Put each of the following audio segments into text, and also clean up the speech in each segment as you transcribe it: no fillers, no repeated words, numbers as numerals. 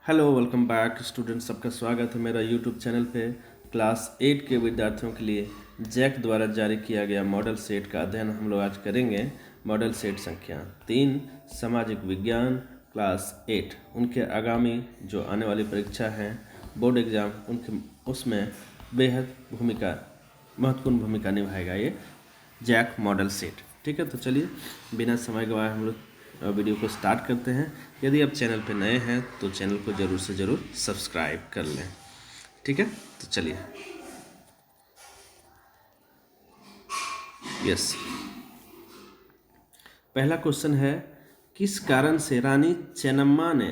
Hello welcome back student, सबका स्वागत है मेरा यूट्यूब चैनल पे। क्लास 8 के विद्यार्थियों के लिए जैक द्वारा जारी किया गया मॉडल सेट का अध्ययन हम लोग आज करेंगे। मॉडल सेट संख्या 3 सामाजिक विज्ञान क्लास 8 उनके आगामी जो आने वाली परीक्षा हैं बोर्ड एग्ज़ाम उनके उसमें बेहद महत्वपूर्ण भूमिका निभाएगा ये जैक मॉडल सेट। ठीक है, तो चलिए बिना समय गवाए हम लोग वीडियो को स्टार्ट करते हैं। यदि आप चैनल पर नए हैं तो चैनल को ज़रूर से ज़रूर सब्सक्राइब कर लें। ठीक है, तो चलिए यस, पहला क्वेश्चन है, किस कारण से रानी चेन्नम्मा ने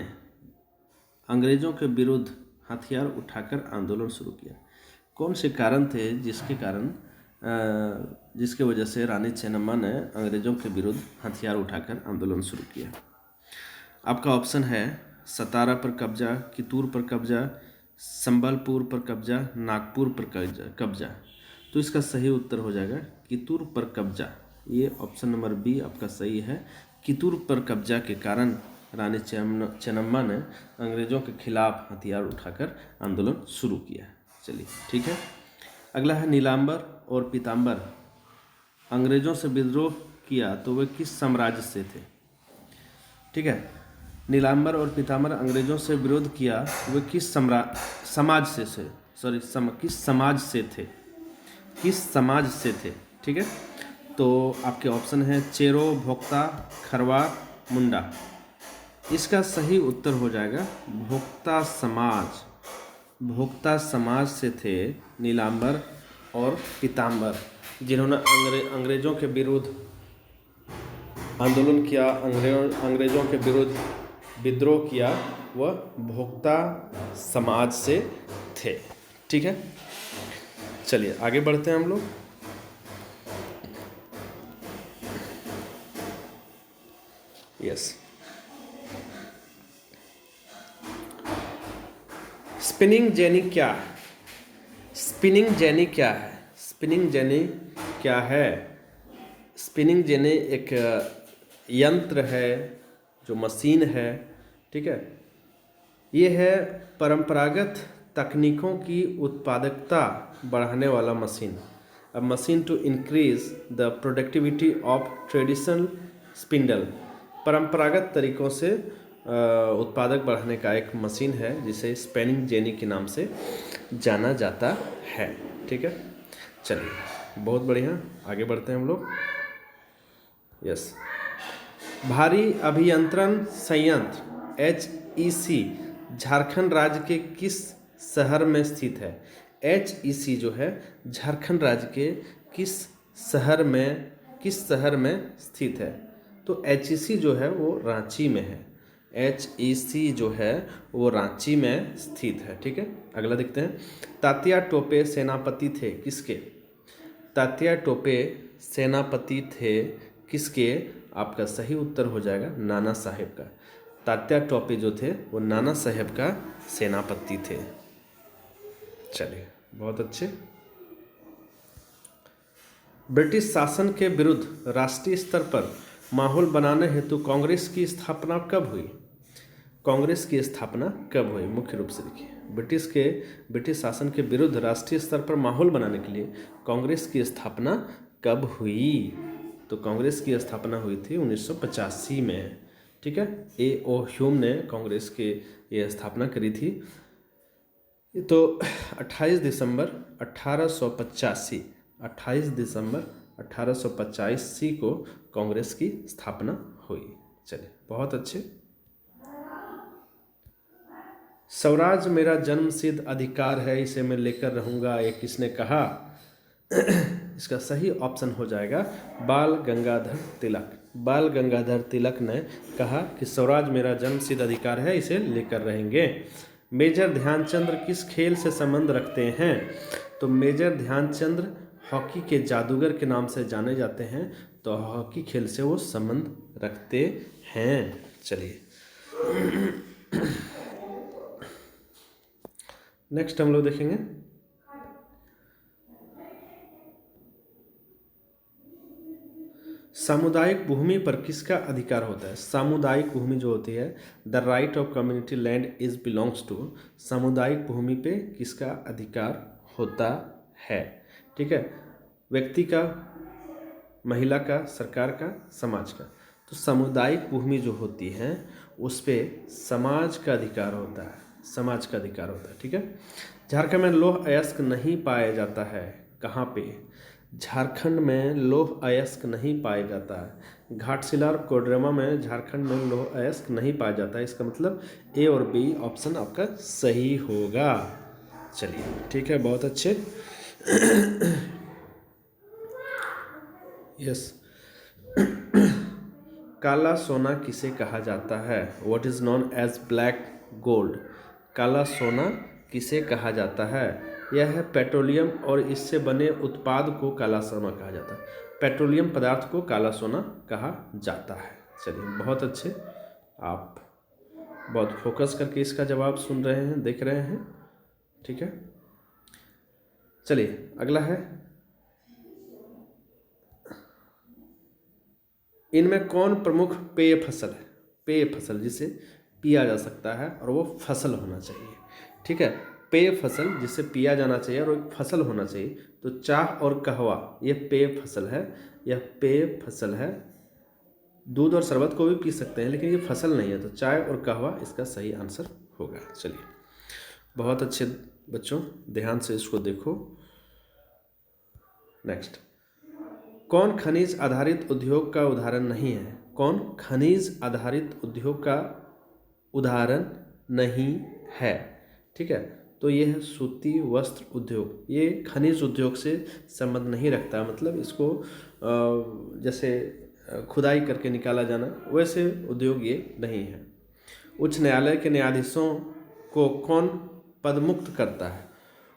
अंग्रेज़ों के विरुद्ध हथियार उठाकर आंदोलन शुरू किया? कौन से कारण थे जिसके वजह से रानी चेन्नम्मा ने अंग्रेज़ों के विरुद्ध हथियार उठाकर आंदोलन शुरू किया? आपका ऑप्शन है सतारा पर कब्जा, कितूर पर कब्जा, संबलपुर पर कब्जा, नागपुर पर कब्जा। तो इसका सही उत्तर हो जाएगा कितूर पर कब्जा। ये ऑप्शन नंबर बी आपका सही है। कितूर पर कब्जा के कारण रानी चेन्नम्मा ने अंग्रेज़ों के खिलाफ हथियार उठाकर आंदोलन शुरू किया। चलिए ठीक है। अगला है नीलांबर और पीतांबर अंग्रेज़ों से विद्रोह किया तो वे किस साम्राज्य से थे? ठीक है, नीलांबर और पीतांबर अंग्रेज़ों से विरोध किया, वे किस समाज से थे? ठीक है, तो आपके ऑप्शन है चेरो, भोक्ता, खरवार, मुंडा। इसका सही उत्तर हो जाएगा भोक्ता समाज। भोक्ता समाज से थे नीलांबर और पीतांबर, जिन्होंने अंग्रेज़ों के विरुद्ध आंदोलन किया, अंग्रेज़ों के विरुद्ध विद्रोह किया, वह भोक्ता समाज से थे। ठीक है, चलिए आगे बढ़ते हैं हम लोग। यस, स्पिनिंग जेनी क्या है? स्पिनिंग जेनी क्या है? स्पिनिंग जेनी क्या है? स्पिनिंग जेनी एक यंत्र है, जो मशीन है। ठीक है, ये है परंपरागत तकनीकों की उत्पादकता बढ़ाने वाला machine. A machine to increase the productivity of traditional spindle. परंपरागत तरीकों से उत्पादक बढ़ाने का एक मशीन है जिसे स्पिनिंग जेनी के नाम से जाना जाता है। ठीक है, चलिए बहुत बढ़िया, आगे बढ़ते हैं हम लोग। यस, भारी अभियंत्रण संयंत्र HEC झारखंड राज्य के किस शहर में स्थित है? HEC जो है झारखंड राज्य के किस शहर में स्थित है? तो HEC जो है वो रांची में है। HEC जो है वो रांची में स्थित है। ठीक है, अगला देखते हैं। तात्या टोपे सेनापति थे किसके? तात्या टोपे सेनापति थे किसके? आपका सही उत्तर हो जाएगा नाना साहेब का। तात्या टोपे जो थे वो नाना साहेब का सेनापति थे। चलिए बहुत अच्छे। ब्रिटिश शासन के विरुद्ध राष्ट्रीय स्तर पर माहौल बनाने हेतु कांग्रेस की स्थापना कब हुई? कांग्रेस की स्थापना कब हुई? मुख्य रूप से देखिए, ब्रिटिश शासन के विरुद्ध राष्ट्रीय स्तर पर माहौल बनाने के लिए कांग्रेस की स्थापना कब हुई? तो कांग्रेस की स्थापना हुई थी 1985 में। ठीक है, A.O. ह्यूम ने कांग्रेस की ये स्थापना करी थी। तो 28 दिसंबर 1885 को कांग्रेस की स्थापना हुई। चलिए बहुत अच्छे। स्वराज मेरा जन्मसिद्ध अधिकार है, इसे मैं लेकर रहूँगा, ये किसने कहा? इसका सही ऑप्शन हो जाएगा बाल गंगाधर तिलक। बाल गंगाधर तिलक ने कहा कि स्वराज मेरा जन्मसिद्ध अधिकार है, इसे लेकर रहेंगे। मेजर ध्यानचंद किस खेल से संबंध रखते हैं? तो मेजर ध्यानचंद हॉकी के जादूगर के नाम से जाने जाते हैं, तो हॉकी खेल से वो संबंध रखते हैं। चलिए नेक्स्ट हम लोग देखेंगे सामुदायिक भूमि पर किसका अधिकार होता है? सामुदायिक भूमि जो होती है, the right of community land is belongs to, सामुदायिक भूमि पे किसका अधिकार होता है? ठीक है, व्यक्ति का, महिला का, सरकार का, समाज का। तो सामुदायिक भूमि जो होती है उस पे समाज का अधिकार होता है, समाज का अधिकार होता है। ठीक है, झारखंड में लौह अयस्क नहीं पाया जाता है, कहाँ पे? झारखंड में लौह अयस्क नहीं पाया जाता है। घाटशिला और कोडरमा में झारखंड में लौह अयस्क नहीं पाया जाता है। इसका मतलब ए और बी ऑप्शन आपका सही होगा। चलिए ठीक है, बहुत अच्छे। यस, काला सोना किसे कहा जाता है? What is known as black gold? काला सोना किसे कहा जाता है? यह है पेट्रोलियम और इससे बने उत्पाद को काला सोना कहा जाता है। पेट्रोलियम पदार्थ को काला सोना कहा जाता है। चलिए बहुत अच्छे, आप बहुत फोकस करके इसका जवाब सुन रहे हैं, देख रहे हैं। ठीक है, चलिए अगला है, इनमें कौन प्रमुख पेय फसल है? पेय फसल जिसे पिया जा सकता है और वो फसल होना चाहिए। ठीक है, पेय फसल जिसे पिया जाना चाहिए और एक फसल होना चाहिए। तो चाह और कहवा ये पेय फसल है, यह पेय फसल है। दूध और शरबत को भी पी सकते हैं लेकिन ये फसल नहीं है, तो चाय और कहवा इसका सही आंसर होगा। चलिए बहुत अच्छे बच्चों, ध्यान से इसको देखो। नेक्स्ट, कौन खनिज आधारित उद्योग का उदाहरण नहीं है? कौन खनिज आधारित उद्योग का उदाहरण नहीं है? ठीक है, तो ये है सूती वस्त्र उद्योग। ये खनिज उद्योग से संबंध नहीं रखता, मतलब इसको जैसे खुदाई करके निकाला जाना, वैसे उद्योग ये नहीं है। उच्च न्यायालय के न्यायाधीशों को कौन पदमुक्त करता है?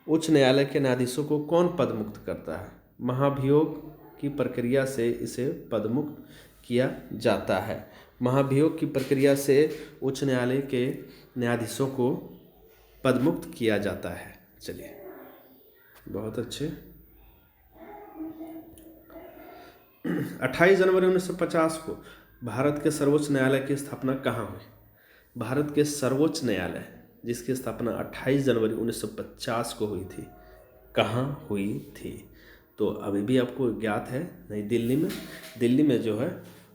उच्च न्यायालय के न्यायाधीशों को कौन पदमुक्त करता है? महाभियोग की प्रक्रिया से इसे पदमुक्त किया जाता है। महाभियोग की प्रक्रिया से उच्च न्यायालय के न्यायाधीशों को पदमुक्त किया जाता है। चलिए बहुत अच्छे। 28 जनवरी 1950 को भारत के सर्वोच्च न्यायालय की स्थापना कहाँ हुई? भारत के सर्वोच्च न्यायालय जिसकी स्थापना 28 जनवरी 1950 को हुई थी, कहाँ हुई थी? तो अभी भी आपको ज्ञात है, नई दिल्ली में। दिल्ली में जो है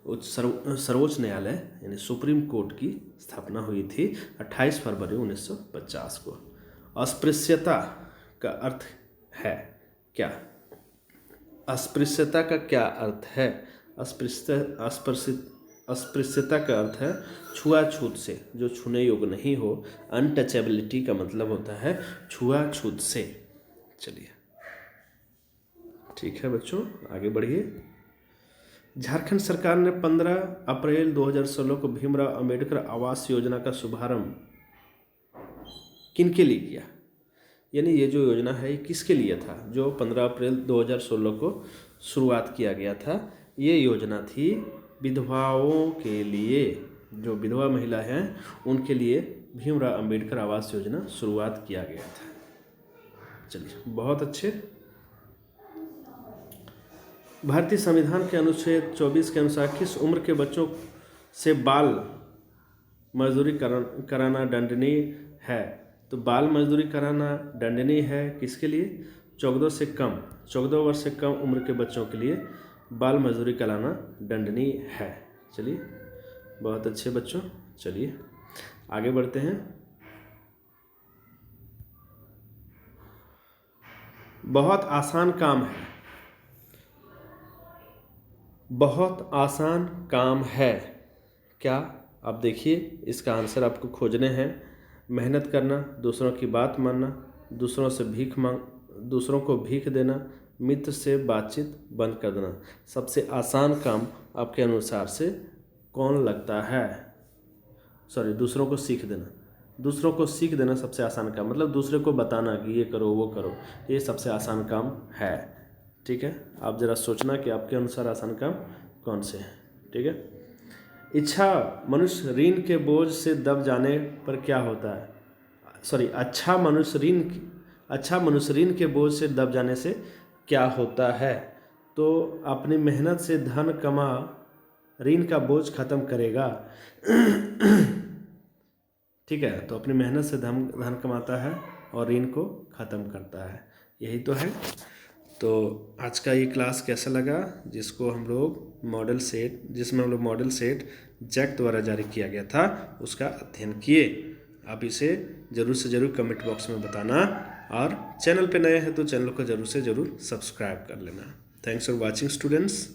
सर्वोच्च न्यायालय यानी सुप्रीम कोर्ट की स्थापना हुई थी 28 फरवरी 1950 को। अस्पृश्यता का अर्थ है क्या? अस्पृश्यता का क्या अर्थ है? अस्पृश्यता का अर्थ है छुआछूत से, जो छूने योग्य नहीं हो। अनटचेबिलिटी का मतलब होता है छुआछूत से। चलिए ठीक है बच्चों, आगे बढ़िए। झारखंड सरकार ने 15 अप्रैल 2016 को भीमराव अंबेडकर आवास योजना का शुभारंभ किनके लिए किया? यानी ये जो योजना है ये किसके लिए था? जो 15 अप्रैल 2016 को शुरुआत किया गया था, ये योजना थी विधवाओं के लिए। जो विधवा महिला हैं उनके लिए भीमराव अंबेडकर आवास योजना शुरुआत किया गया था। चलिए बहुत अच्छे। भारतीय संविधान के अनुच्छेद 24 के अनुसार किस उम्र के बच्चों से बाल मजदूरी कराना दंडनीय है? तो बाल मजदूरी कराना दंडनीय है किसके लिए? 14 वर्ष से कम उम्र के बच्चों के लिए बाल मजदूरी कराना दंडनीय है। चलिए बहुत अच्छे बच्चों, चलिए आगे बढ़ते हैं। बहुत आसान काम है, बहुत आसान काम है क्या? आप देखिए इसका आंसर आपको खोजने हैं। मेहनत करना, दूसरों की बात मानना, दूसरों को भीख देना, मित्र से बातचीत बंद कर देना। सबसे आसान काम आपके अनुसार से कौन लगता है? दूसरों को सीख देना। दूसरों को सीख देना सबसे आसान काम, मतलब दूसरे को बताना कि ये करो वो करो, ये सबसे आसान काम है। ठीक है, आप ज़रा सोचना कि आपके अनुसार आसान काम कौन से हैं। ठीक है, इच्छा मनुष्य ऋण के बोझ से दब जाने पर क्या होता है? अच्छा मनुष्य ऋण के बोझ से दब जाने से क्या होता है? तो अपनी मेहनत से धन कमा ऋण का बोझ खत्म करेगा। ठीक है, तो अपनी मेहनत से धन कमाता है और ऋण को ख़त्म करता है, यही तो है। तो आज का ये क्लास कैसा लगा, जिसमें हम लोग मॉडल सेट जैक द्वारा जारी किया गया था उसका अध्ययन किए। आप इसे ज़रूर से ज़रूर कमेंट बॉक्स में बताना, और चैनल पे नए हैं तो चैनल को ज़रूर से ज़रूर सब्सक्राइब कर लेना। Thanks for watching students.